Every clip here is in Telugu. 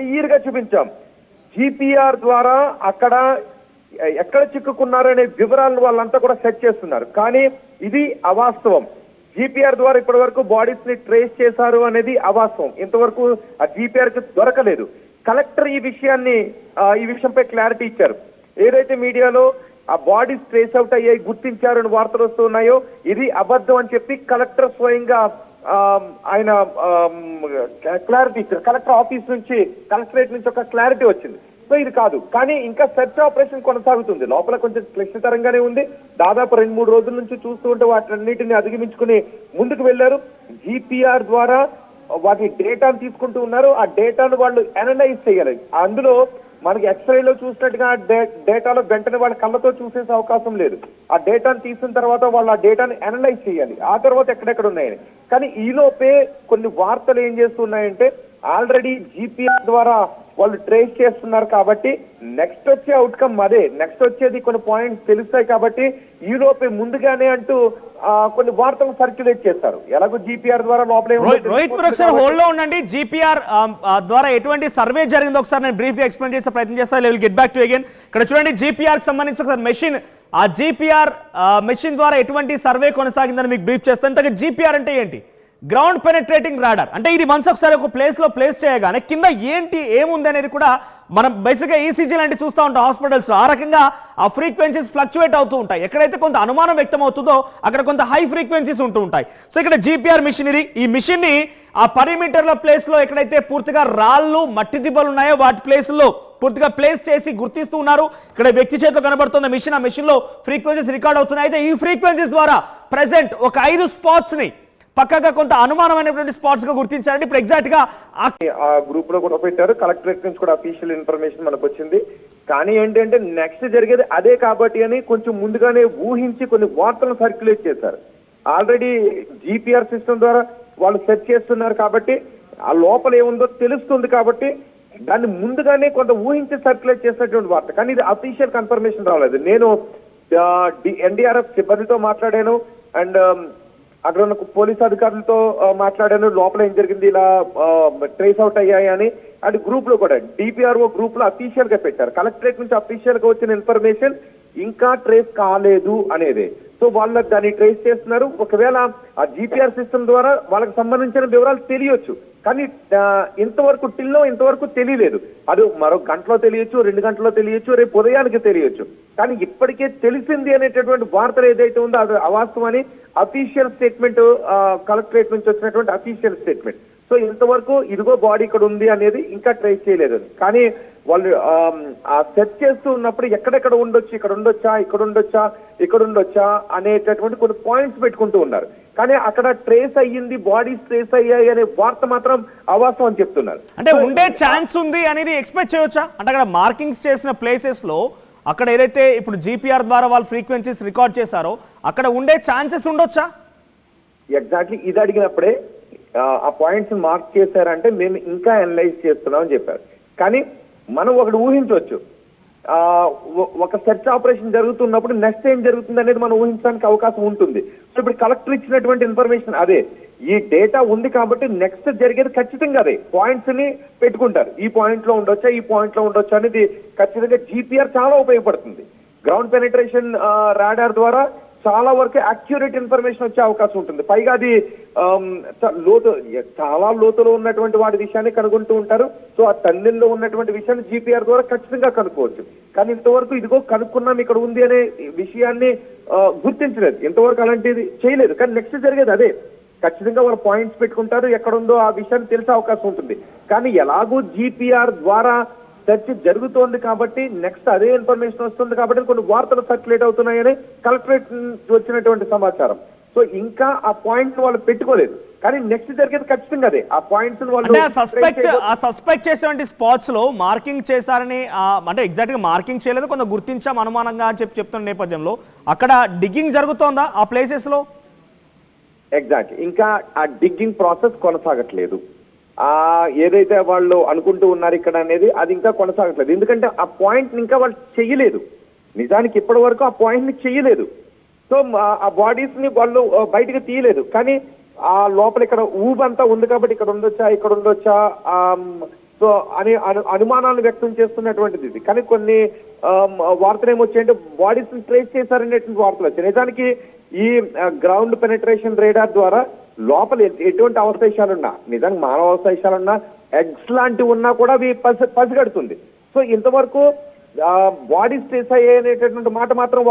క్లియర్ గా చూపించాం. జిపిఆర్ ద్వారా అక్కడ ఎక్కడ చిక్కుకున్నారు అనే వివరాలను వాళ్ళంతా కూడా సెట్ చేస్తున్నారు. కానీ ఇది అవాస్తవం. జిపిఆర్ ద్వారా ఇప్పటి వరకు బాడీస్ ని ట్రేస్ చేశారు అనేది అవాస్తవం. ఇంతవరకు ఆ జిపిఆర్ కి దొరకలేదు. కలెక్టర్ ఈ విషయంపై క్లారిటీ ఇచ్చారు. ఏదైతే మీడియాలో ఆ బాడీస్ ట్రేస్ అవుట్ అయ్యాయి, గుర్తించారు అని వార్తలు వస్తున్నాయో ఇది అబద్ధం అని చెప్పి కలెక్టర్ స్వయంగా ఆయన క్లారిటీ ఇచ్చారు. కలెక్టర్ ఆఫీస్ నుంచి, కలెక్టరేట్ నుంచి ఒక క్లారిటీ వచ్చింది. సో ఇది కాదు, కానీ ఇంకా సెర్చ్ ఆపరేషన్ కొనసాగుతుంది. లోపల కొంచెం క్లిష్టతరంగానే ఉంది. దాదాపు 2-3 రోజుల నుంచి చూస్తూ ఉంటే వాటన్నిటిని అధిగమించుకుని ముందుకు వెళ్లారు. జిపిఆర్ ద్వారా వాటి డేటాను తీసుకుంటూ ఉన్నారు. ఆ డేటాను వాళ్ళు అనలైజ్ చేయాలి. అందులో మనకి ఎక్స్రేలో చూసినట్టుగా డేటాలో వెంటనే వాళ్ళ కళ్ళతో చూసేసే అవకాశం లేదు. ఆ డేటాను తీసిన తర్వాత వాళ్ళు ఆ డేటాను అనలైజ్ చేయాలి. ఆ తర్వాత ఎక్కడెక్కడ ఉన్నాయని. కానీ ఈలోపే కొన్ని వార్తలు ఏం చేస్తున్నాయంటే ఆల్రెడీ జిపిఆర్ ద్వారా వాళ్ళు ట్రేస్ చేస్తున్నారు కాబట్టి నెక్స్ట్ వచ్చే అవుట్కమ్ అదే. నెక్స్ట్ వచ్చేది కొన్ని పాయింట్స్ తెలుస్తాయి కాబట్టి ఈలోపే ముందుగానే అంటూ కొన్ని వార్తలు సర్క్యులేట్ చేస్తారు. ఎలాగో జిపిఆర్ ద్వారా లోపలే. రోహిత్ ఒకసారి హోల్డ్ లో ఉండండి. జిపిఆర్ ద్వారా ఎటువంటి సర్వే జరిగిందో ఒకసారి నేను బ్రీఫ్ గా ఎక్స్ప్లెయిన్ చేసే ప్రయత్నం చేస్తాను. Will get back to again. ఇక్కడ చూడండి, జిపిఆర్ కి సంబంధించి ఒకసారి మెషిన్, ఆ జిపిఆర్ మెషిన్ ద్వారా ఎటువంటి సర్వే కొనసాగిందని మీకు బ్రీఫ్ చేస్తాను. ఇంతగా జిపిఆర్ అంటే ఏంటి? Ground penetrating radar. అంటే ఇది మనసు ఒకసారి ఒక ప్లేస్ లో ప్లేస్ చేయగానే కింద ఏముంది అనేది కూడా మనం బేసిక్గా ఈసీజీ లాంటి చూస్తూ ఉంటాం హాస్పిటల్స్ లో. ఆ రకంగా ఆ ఫ్రీక్వెన్సీస్ ఫ్లక్చువేట్ అవుతూ ఉంటాయి. ఎక్కడైతే కొంత అనుమానం వ్యక్తం అవుతుందో అక్కడ కొంత హై ఫ్రీక్వెన్సీస్ ఉంటూ ఉంటాయి. సో ఇక్కడ జిపిఆర్ మిషనరీ, ఈ మిషన్ ని ఆ పరిమీటర్ల ప్లేస్ లో ఎక్కడైతే పూర్తిగా రాళ్ళు, మట్టి దిబ్బలు ఉన్నాయో వాటి ప్లేస్ లో పూర్తిగా ప్లేస్ చేసి గుర్తిస్తూ ఉన్నారు. ఇక్కడ వ్యక్తి చేతిలో కనబడుతున్న మిషన్, ఆ మిషన్ లో ఫ్రీక్వెన్సీస్ రికార్డ్ అవుతున్నాయి. అయితే ఈ ఫ్రీక్వెన్సీస్ ద్వారా ప్రెసెంట్ ఒక 5 స్పాట్స్ ని పక్కగా కొంత అనుమానమైనటువంటి స్పాట్స్ గా గుర్తించారండి. ఇప్పుడు ఎగ్జాక్ట్ గా ఆ గ్రూప్ లో కూడా పెట్టారు. కలెక్టరేట్ నుంచి కూడా అఫీషియల్ ఇన్ఫర్మేషన్ మనకు వచ్చింది. కానీ ఏంటంటే నెక్స్ట్ జరిగేది అదే కాబట్టి అని కొంచెం ముందుగానే ఊహించి కొన్ని వార్తలను సర్క్యులేట్ చేశారు. ఆల్రెడీ జిపిఆర్ సిస్టమ్ ద్వారా వాళ్ళు సెర్చ్ చేస్తున్నారు కాబట్టి ఆ లోపల ఏముందో తెలుస్తుంది కాబట్టి దాన్ని ముందుగానే కొంత ఊహించి సర్క్యులేట్ చేసినటువంటి వార్త. కానీ ఇది అఫీషియల్ కన్ఫర్మేషన్ రాలేదు. నేను ఎన్డీఆర్ఎఫ్ సిబ్బందితో మాట్లాడాను అండ్ అక్కడ ఉన్న పోలీస్ అధికారులతో మాట్లాడాను. లోపల ఏం జరిగింది, ఇలా ట్రేస్ అవుట్ అయ్యాయి అని. అండ్ గ్రూప్ లో కూడా డిపిఆర్ఓ గ్రూప్ లో అఫీషియల్ గా పెట్టారు. కలెక్టరేట్ నుంచి అఫీషియల్ గా వచ్చిన ఇన్ఫర్మేషన్ ఇంకా ట్రేస్ కాలేదు అనేది. సో వాళ్ళు దాన్ని ట్రేస్ చేస్తున్నారు. ఒకవేళ ఆ జిపిఆర్ సిస్టమ్ ద్వారా వాళ్ళకి సంబంధించిన వివరాలు తెలియచ్చు. కానీ ఇంతవరకు తెలియలేదు. అది మరో గంటలో తెలియచ్చు, 2 గంటల్లో తెలియచ్చు, రేపు ఉదయానికి తెలియచ్చు. కానీ ఇప్పటికే తెలిసింది అనేటటువంటి వార్తలు ఏదైతే ఉందో అది అవాస్తవం అని అఫీషియల్ స్టేట్మెంట్, కలెక్టరేట్ నుంచి వచ్చినటువంటి అఫీషియల్ స్టేట్మెంట్. సో ఇంతవరకు ఇదిగో బాడీ ఇక్కడ ఉంది అనేది ఇంకా ట్రేస్ చేయలేదు. కానీ వాళ్ళు ఆ సెర్చ్ చేస్తూ ఉన్నప్పుడు ఎక్కడెక్కడ ఉండొచ్చు, ఇక్కడ ఉండొచ్చా అనేటటువంటి కొన్ని పాయింట్స్ పెట్టుకుంటూ ఉన్నారు. కానీ అక్కడ ట్రేస్ అయ్యింది, బాడీస్ ట్రేస్ అయ్యాయి అనే వార్త మాత్రం అవాస్తవం అని చెప్తున్నారు. అంటే ఉండే ఛాన్స్ ఉంది అనేది ఎక్స్పెక్ట్ చేయొచ్చా? అంటే అక్కడ మార్కింగ్స్ చేసిన ప్లేసెస్ లో అక్కడ ఏదైతే ఇప్పుడు జిపిఆర్ ద్వారా వాళ్ళు ఫ్రీక్వెన్సీస్ రికార్డ్ చేశారో అక్కడ ఉండే ఛాన్సెస్ ఉండొచ్చా? ఎగ్జాక్ట్లీ ఇది అడిగినప్పుడే ఆ పాయింట్స్ మార్క్ చేశారంటే మేము ఇంకా అనలైజ్ చేస్తున్నాం అని చెప్పారు. కానీ మనం ఒకటి ఊహించవచ్చు, ఒక సెర్చ్ ఆపరేషన్ జరుగుతున్నప్పుడు నెక్స్ట్ ఏం జరుగుతుంది అనేది మనం ఊహించడానికి అవకాశం ఉంటుంది. సో ఇప్పుడు కలెక్టర్ ఇచ్చినటువంటి ఇన్ఫర్మేషన్ అదే. ఈ డేటా ఉంది కాబట్టి నెక్స్ట్ జరిగేది ఖచ్చితంగా అదే. పాయింట్స్ ని పెట్టుకుంటారు, ఈ పాయింట్ లో ఉండొచ్చా అనేది ఖచ్చితంగా జిపిఆర్ చాలా ఉపయోగపడుతుంది. గ్రౌండ్ పెనిట్రేషన్ రాడార్ ద్వారా చాలా వరకు అక్యురేట్ ఇన్ఫర్మేషన్ వచ్చే అవకాశం ఉంటుంది. పైగా అది చాలా లోతులో ఉన్నటువంటి వాటి విషయాన్ని కనుగొంటూ ఉంటారు. సో ఆ టన్నెల్లో ఉన్నటువంటి విషయాన్ని జిపిఆర్ ద్వారా ఖచ్చితంగా కనుక్కోవచ్చు. కానీ ఇంతవరకు ఇదిగో కనుక్కున్నాం ఇక్కడ ఉంది అనే విషయాన్ని గుర్తించలేదు, ఇంతవరకు అలాంటిది చేయలేదు. కానీ నెక్స్ట్ జరిగేది అదే. ఖచ్చితంగా వాళ్ళు పాయింట్స్ పెట్టుకుంటారు, ఎక్కడుందో ఆ విషయాన్ని తెలిసే అవకాశం ఉంటుంది. కానీ ఎలాగూ జిపిఆర్ ద్వారా సెర్చ్ జరుగుతోంది కాబట్టి నెక్స్ట్ అదే ఇన్ఫర్మేషన్ వస్తుంది కాబట్టి కొన్ని వార్తలు సర్క్యులేట్ అవుతున్నాయని కలెక్టరేట్ వచ్చినటువంటి సమాచారం. సో ఇంకా ఆ పాయింట్ వాళ్ళు పెట్టుకోలేదు. కానీ నెక్స్ట్ జరిగేది ఖచ్చితంగా అదే. ఆ పాయింట్స్ సస్పెక్ట్ చేసేటువంటి స్పాట్స్ లో మార్కింగ్ చేశారని, అంటే ఎగ్జాక్ట్ గా మార్కింగ్ చేయలేదు, కొంత గుర్తించాం అనుమానంగా అని చెప్తున్న నేపథ్యంలో అక్కడ డిగ్గింగ్ జరుగుతోందా ఆ ప్లేసెస్ లో? ఎగ్జాక్ట్ ఇంకా ఆ డిగ్గింగ్ ప్రాసెస్ కొనసాగట్లేదు. ఏదైతే వాళ్ళు అనుకుంటూ ఉన్నారు ఇక్కడ అనేది అది ఇంకా కొనసాగట్లేదు. ఎందుకంటే ఆ పాయింట్ ఇంకా వాళ్ళు చెయ్యలేదు. నిజానికి ఇప్పటి వరకు ఆ పాయింట్ ని చెయ్యలేదు. సో ఆ బాడీస్ ని వాళ్ళు బయటకు తీయలేదు. కానీ ఆ లోపల ఇక్కడ ఊబంతా ఉంది కాబట్టి ఇక్కడ ఉండొచ్చా సో అని అనుమానాలు వ్యక్తం చేస్తున్నటువంటిది ఇది. కానీ కొన్ని వార్తలు ఏమొచ్చాయంటే బాడీస్ ట్రేస్ చేశారనేటువంటి వార్తలు వచ్చాయి. నిజానికి ఈ గ్రౌండ్ పెనట్రేషన్ రేడార్ ద్వారా లోపల ఎటువంటి అవశేషాలున్నా, నిజానికి మానవ అవశేషాలున్నా, ఎగ్స్ లాంటివి ఉన్నా కూడా అవి పసిగడుతుంది. సో ఇంతవరకు బాడీస్ ట్రేస్ అయ్యాయి అనేటటువంటి మాట మాత్రం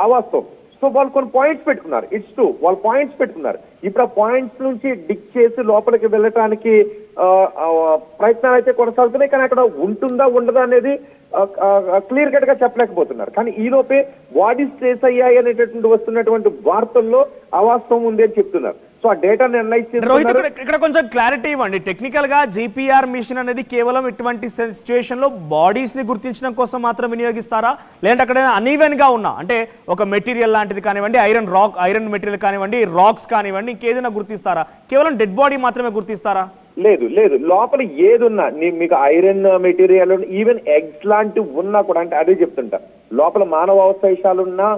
అవాస్తవం. సో వాళ్ళు కొన్ని పాయింట్స్ పెట్టుకున్నారు, ఇట్స్ ట్రూ, వాళ్ళు పాయింట్స్ పెట్టుకున్నారు. ఇప్పుడు ఆ పాయింట్స్ నుంచి డిక్ చేసి లోపలికి వెళ్ళటానికి ప్రయత్నాలు అయితే కొనసాగుతున్నాయి. కానీ అక్కడ ఉంటుందా ఉండదా అనేది క్లియర్ కట్ గా చెప్పలేకపోతున్నారు. కానీ ఈ లోపే బాడీస్ ట్రేస్ అయ్యాయి అనేటటువంటి వస్తున్నటువంటి వార్తల్లో అవాస్తవం ఉంది అని చెప్తున్నారు. సో ఆ డేటాను అనలైజ్ రోహిత్, చేస్తున్నారు. ఇక్కడ కొంచెం క్లారిటీ ఇవ్వండి. టెక్నికల్ గా జీపీఆర్ మిషన్ అనేది కేవలం ఇటువంటి సిచ్యువేషన్ లో బాడీస్ ని గుర్తించడం కోసం మాత్రం వినియోగిస్తారా, లేదంటే అక్కడ అన్ఈవెన్ గా ఉన్నా, అంటే ఒక మెటీరియల్ లాంటిది కానివ్వండి, ఐరన్ మెటీరియల్ కానివ్వండి, రాక్స్ కానివ్వండి, ఇంకేదైనా గుర్తిస్తారా? కేవలం డెడ్ బాడీ మాత్రమే గుర్తిస్తారా? లేదు లేదు, లోపల ఏదున్నా మీకు ఐరన్ మెటీరియల్, ఈవెన్ ఎగ్స్ లాంటివి ఉన్నా కూడా, అంటే అదే చెప్తుంటా, లోపల మానవ అవశేషాలున్నా,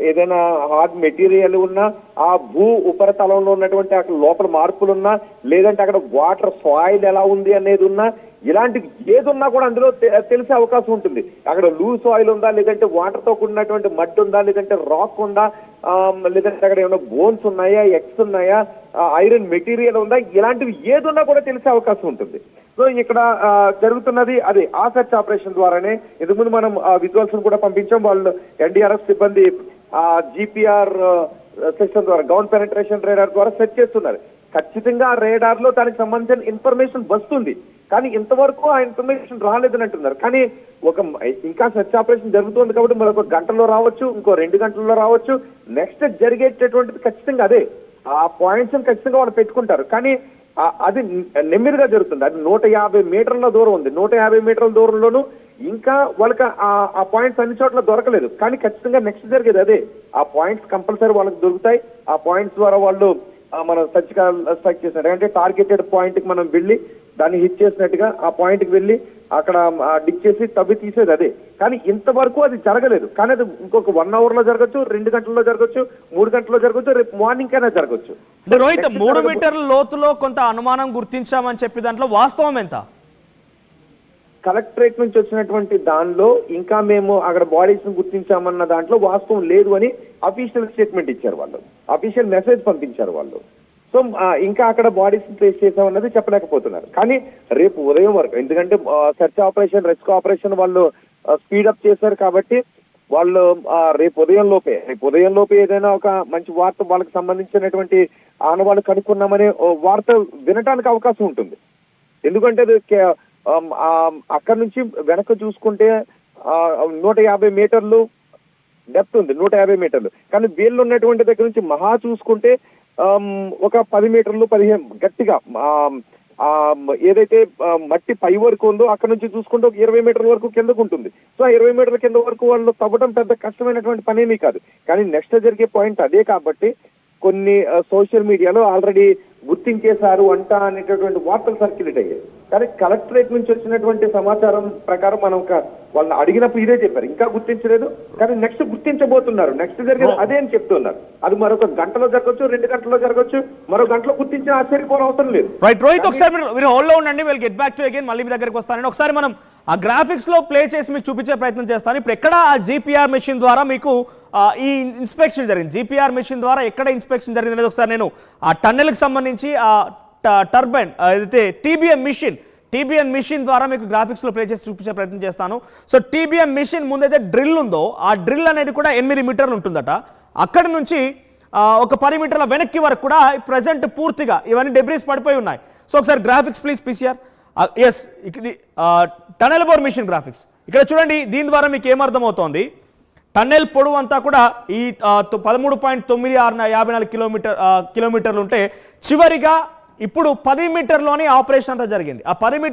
ఏదైనా హార్డ్ మెటీరియల్ ఉన్నా, ఆ భూ ఉపరితలంలో ఉన్నటువంటి అక్కడ లోపల మార్పులున్నా, లేదంటే అక్కడ వాటర్ సాయిల్ ఎలా ఉంది అనేది ఉన్నా, ఇలాంటివి ఏదున్నా కూడా అందులో తెలిసే అవకాశం ఉంటుంది. అక్కడ లూజ్ ఆయిల్ ఉందా, లేదంటే వాటర్ తో కూడినటువంటి మడ్ ఉందా, లేదంటే రాక్ ఉందా, లేదంటే అక్కడ ఏమైనా బోన్స్ ఉన్నాయా, ఎగ్స్ ఉన్నాయా, ఐరన్ మెటీరియల్ ఉందా, ఇలాంటివి ఏదున్నా కూడా తెలిసే అవకాశం ఉంటుంది. సో ఇక్కడ జరుగుతున్నది అదే, ఆ సెర్చ్ ఆపరేషన్ ద్వారానే. ఇంతకుముందు మనం విజువల్స్ కూడా పంపించాం. వాళ్ళు ఎన్డీఆర్ఎఫ్ సిబ్బంది జీపీఆర్ సిస్టమ్ ద్వారా, గ్రౌండ్ పెనట్రేషన్ రేడార్ ద్వారా సెర్చ్ చేస్తున్నారు. ఖచ్చితంగా ఆ రేడార్ లో దానికి సంబంధించిన ఇన్ఫర్మేషన్ వస్తుంది, కానీ ఇంతవరకు ఆ ఇన్ఫర్మేషన్ రాలేదని అంటున్నారు. కానీ ఇంకా సెర్చ్ ఆపరేషన్ జరుగుతుంది కాబట్టి మరొక గంటలో రావచ్చు, ఇంకో 2 గంటల్లో రావచ్చు. నెక్స్ట్ జరిగేటటువంటిది ఖచ్చితంగా అదే, ఆ పాయింట్స్ ఖచ్చితంగా వాళ్ళు పెట్టుకుంటారు. కానీ అది నెమ్మదిగా జరుగుతుంది. అది 150 మీటర్ల దూరం ఉంది. 150 మీటర్ల దూరంలోనూ ఇంకా వాళ్ళకి ఆ పాయింట్స్ అన్ని చోట్ల దొరకలేదు. కానీ ఖచ్చితంగా నెక్స్ట్ జరిగేది అదే, ఆ పాయింట్స్ కంపల్సరీ వాళ్ళకి దొరుకుతాయి. ఆ పాయింట్స్ ద్వారా వాళ్ళు మనం సర్జికల్ స్ట్రైక్ చేసినట్టు, అంటే టార్గెటెడ్ పాయింట్ కి మనం వెళ్ళి దాన్ని హిట్ చేసినట్టుగా ఆ పాయింట్ కి వెళ్ళి అక్కడ డిక్ చేసి తవ్వి తీసేది అదే. కానీ ఇంతవరకు అది జరగలేదు. కానీ అది ఇంకొక 1 hour లో జరగచ్చు, 2 గంటల్లో జరగచ్చు, 3 గంటల్లో జరగచ్చు, రేపు మార్నింగ్ కైనా జరగచ్చు. రోహిత్, 3 మీటర్ల లోతులో కొంత అనుమానం గుర్తించామని చెప్పి దాంట్లో వాస్తవం ఎంత? కలెక్టరేట్ నుంచి వచ్చినటువంటి దానిలో ఇంకా మేము అక్కడ బాడీస్ ను గుర్తించామన్న దాంట్లో వాస్తవం లేదు అని అఫీషియల్ స్టేట్మెంట్ ఇచ్చారు వాళ్ళు, అఫీషియల్ మెసేజ్ పంపించారు వాళ్ళు. సో ఇంకా అక్కడ బాడీస్ ట్రేస్ చేసామన్నది చెప్పలేకపోతున్నారు. కానీ రేపు ఉదయం వరకు, ఎందుకంటే సెర్చ్ ఆపరేషన్, రెస్క్యూ ఆపరేషన్ వాళ్ళు స్పీడప్ చేశారు కాబట్టి వాళ్ళు రేపు ఉదయం లోపే ఏదైనా ఒక మంచి వార్త వాళ్ళకి సంబంధించినటువంటి ఆనవాళ్ళు కనుక్కున్నామనే వార్త వినటానికి అవకాశం ఉంటుంది. ఎందుకంటే అది అక్కడ నుంచి వెనక్కి చూసుకుంటే 150 మీటర్లు డెప్త్ ఉంది, 150 మీటర్లు. కానీ వీళ్ళు ఉన్నటువంటి దగ్గర నుంచి మహా చూసుకుంటే ఒక 10 మీటర్లు 15 గట్టిగా ఏదైతే మట్టి పై వరకు ఉందో అక్కడ నుంచి చూసుకుంటే ఒక 20 మీటర్ల వరకు కిందకు ఉంటుంది. సో ఆ 20 మీటర్ల కింద వరకు వాళ్ళు తవ్వడం పెద్ద కష్టమైనటువంటి పనేమీ కాదు. కానీ నెక్స్ట్ జరిగే పాయింట్ అదే కాబట్టి కొన్ని సోషల్ మీడియాలో ఆల్రెడీ గుర్తించేశారు అంట అనేటటువంటి వార్తలు సర్క్యులేట్ అయ్యాయి. కానీ కలెక్టరేట్ నుంచి వచ్చినటువంటి సమాచారం ప్రకారం మనం వాళ్ళని అడిగినప్పుడు ఇదే చెప్పారు, ఇంకా గుర్తించలేదు, కానీ నెక్స్ట్ గుర్తించబోతున్నారు, నెక్స్ట్ జరిగేది అదే అని చెప్తున్నారు. అది మరొక గంటలో జరగచ్చు, 2 గంటల్లో జరగచ్చు, మరో గంటలో గుర్తించిన ఆశ్చర్యపోవడం అవసరం లేదు. రైట్ రోహిత్, ఒకసారి మీరు హోల్డ్ లో ఉండండి, will get back to again, మళ్ళీ మీ దగ్గరికి వస్తానండి. ఒకసారి మనం ఆ గ్రాఫిక్స్ లో ప్లే చేసి మీకు చూపించే ప్రయత్నం చేస్తాను. ఇప్పుడు ఎక్కడ ఆ జీపీఆర్ మెషిన్ ద్వారా మీకు ఈ ఇన్స్పెక్షన్ జరిగింది, జీపీఆర్ మెషిన్ ద్వారా ఎక్కడ ఇన్స్పెక్షన్ జరిగింది అనేది ఒకసారి నేను ఆ టన్నెల్కి సంబంధించి ఆ టర్బైన్ ఏదైతే టీబీఎన్ మిషన్ ద్వారా మీకు గ్రాఫిక్స్ లో ప్లే చేసి చూపించే ప్రయత్నం చేస్తాను. సో టీబీఎన్ మిషన్ ముందైతే డ్రిల్ ఉందో ఆ డ్రిల్ అనేది కూడా 8 మీటర్లు ఉంటుందట. అక్కడి నుంచి ఒక 10 మీటర్ల వెనక్కి వరకు కూడా ప్రెసెంట్ పూర్తిగా ఇవన్నీ డెబ్రీస్ పడిపోయి ఉన్నాయి. సో ఒకసారి గ్రాఫిక్స్ ప్లీజ్ పీసీఆర్. ఎస్, ఇక్కడ టనెల్ బోర్ మిషన్ గ్రాఫిక్స్ ఇక్కడ చూడండి. దీని ద్వారా మీకు ఏమర్థమవుతోంది, టన్నెల్ పొడవు అంతా కూడా ఈ 13.9654 కిలోమీటర్లు ఉంటే చివరిగా ఇప్పుడు 10 మీటర్లోనే ఆపరేషన్ అంతా జరిగింది. ఆ 10 మీటర్